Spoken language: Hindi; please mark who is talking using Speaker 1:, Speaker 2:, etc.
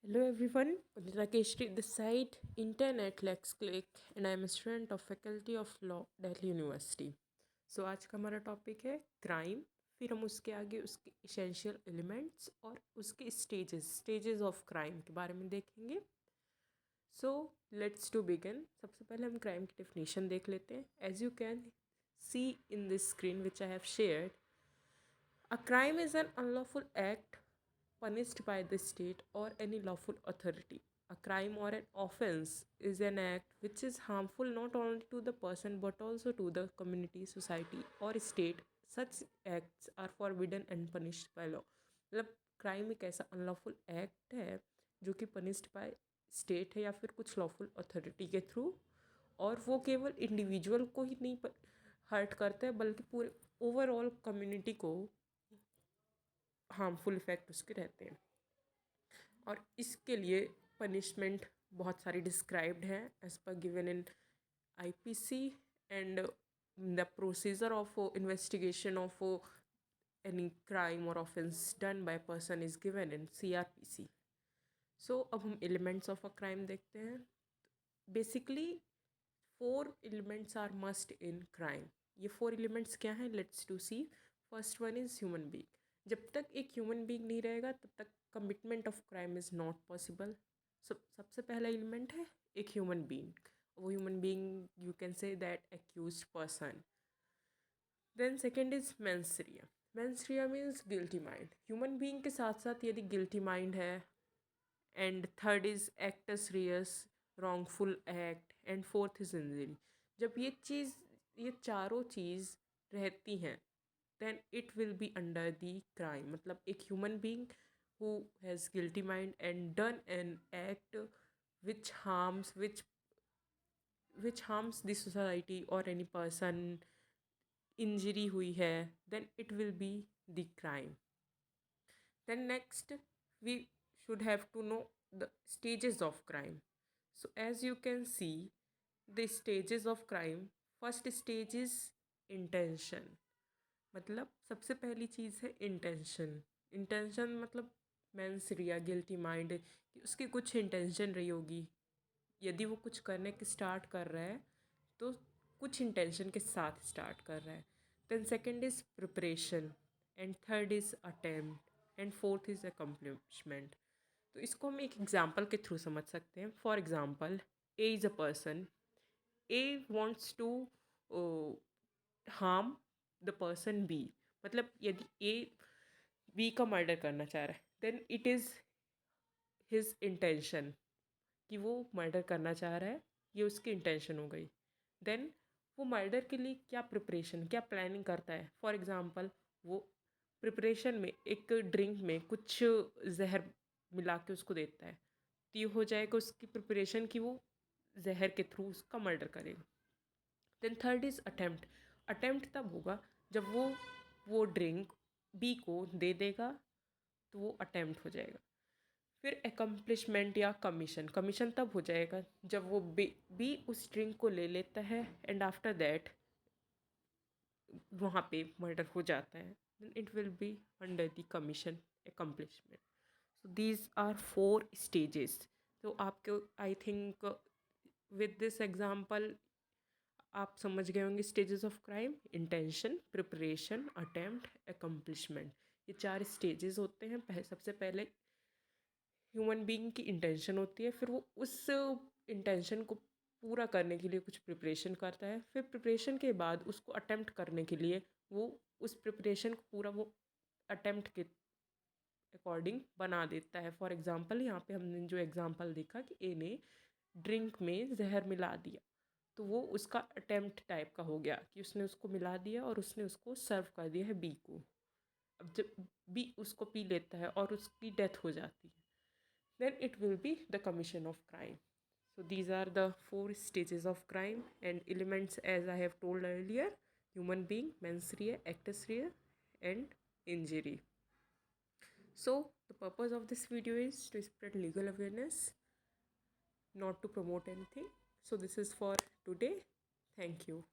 Speaker 1: Hello everyone, Udita Keshri this side, Internet Lex Click, and I am a student of Faculty of Law, Delhi University. So आज का हमारा टॉपिक है क्राइम, फिर हम उसके आगे उसके इसेंशियल एलिमेंट्स और उसके स्टेजेस ऑफ क्राइम के बारे में देखेंगे. So let's to begin. सबसे पहले हम क्राइम की डेफिनेशन देख लेते हैं. As you can see in this screen which I have shared, a crime is an unlawful act punished by the state or any lawful authority. A crime or an offense is an act which is harmful not only to the person but also to the community, society, or state. Such acts are forbidden and punished by law. मतलब क्राइम एक ऐसा अनलॉफुल एक्ट है जो कि पनिश्ड बाय स्टेट है या फिर कुछ लॉफुल अथॉरिटी के थ्रू, और वो केवल इंडिविजुअल को ही नहीं हर्ट करता है बल्कि पूरे ओवरऑल कम्युनिटी को हार्मफुल इफ़ेक्ट उसके रहते हैं. और इसके लिए पनिशमेंट बहुत सारी डिस्क्राइब्ड हैं as per given in IPC, and the procedure of investigation of any crime और offence done by person is given in CrPC. So अब हम एलिमेंट्स ऑफ अ क्राइम देखते हैं. Basically 4 elements are must in crime. ये 4 एलिमेंट्स क्या हैं? Let's to see. First one is human being. जब तक एक ह्यूमन बीइंग नहीं रहेगा तब तक commitment of crime is not possible. सबसे पहला एलिमेंट है एक ह्यूमन बीइंग. वो human being you can say that accused person. Then second is mens rea. Mens rea means guilty mind. Human being के साथ साथ यदि गिल्टी माइंड है. And third is actus reus, wrongful act. And fourth is injury. जब ये चारों चीज़ रहती हैं then it will be under the crime. मतलब एक human being who has guilty mind and done an act which harms the society or any person, injury हुई है, then it will be the crime. Then next we should have to know the stages of crime. So as you can see the stages of crime, first stage is intention. मतलब सबसे पहली चीज़ है इंटेंशन. इंटेंशन मतलब मेंस रिया गिल्टी माइंड कि उसकी कुछ इंटेंशन रही होगी. यदि वो कुछ करने के स्टार्ट कर रहा है तो कुछ इंटेंशन के साथ स्टार्ट कर रहा है. Then second is preparation, and third is attempt, and fourth is accomplishment. तो इसको हम एक एग्जांपल के थ्रू समझ सकते हैं. For example, A is a person. A wants to harm the person B. मतलब यदि ए बी का मर्डर करना चाह रहा है then it is his intention कि वो मर्डर करना चाह रहा है. ये उसकी इंटेंशन हो गई. देन वो मर्डर के लिए क्या प्रिपरेशन, क्या प्लानिंग करता है. फॉर एग्ज़ाम्पल, वो प्रिपरेशन में एक ड्रिंक में कुछ जहर मिला के उसको देता है. तो ये हो जाएगा उसकी प्रिपरेशन कि वो जहर के थ्रू उसका मर्डर करेगा. Then third is attempt. Attempt तब होगा जब वो ड्रिंक बी को दे देगा तो वो अटेम्प्ट हो जाएगा. फिर एकम्प्लिशमेंट या कमीशन. कमीशन तब हो जाएगा जब वो बी उस ड्रिंक को ले लेता है एंड आफ्टर दैट वहाँ पे मर्डर हो जाता है. Then it will be under the commission accomplishment. So these are 4 stages. तो आपको I think with this example आप समझ गए होंगे stages of crime. Intention, preparation, attempt, accomplishment. ये 4 स्टेजेस होते हैं. सबसे पहले ह्यूमन बीइंग की इंटेंशन होती है, फिर वो उस इंटेंशन को पूरा करने के लिए कुछ प्रिपरेशन करता है. फिर प्रिपरेशन के बाद उसको अटेम्प्ट करने के लिए वो उस प्रिपरेशन को पूरा वो अटेम्प्ट के अकॉर्डिंग बना देता है. फॉर एग्ज़ाम्पल, यहाँ पे हमने जो एग्ज़ाम्पल देखा कि ए ने ड्रिंक में जहर मिला दिया, तो वो उसका अटेम्प्ट टाइप का हो गया कि उसने उसको मिला दिया और उसने उसको सर्व कर दिया है बी को. अब जब बी उसको पी लेता है और उसकी डेथ हो जाती है then it will be the commission of crime. So these are the 4 stages of crime and elements as I have told earlier: human being, mens rea, actus rea, and injury. So the purpose of this video is to spread legal awareness, not to promote anything. So this is for today. Thank you.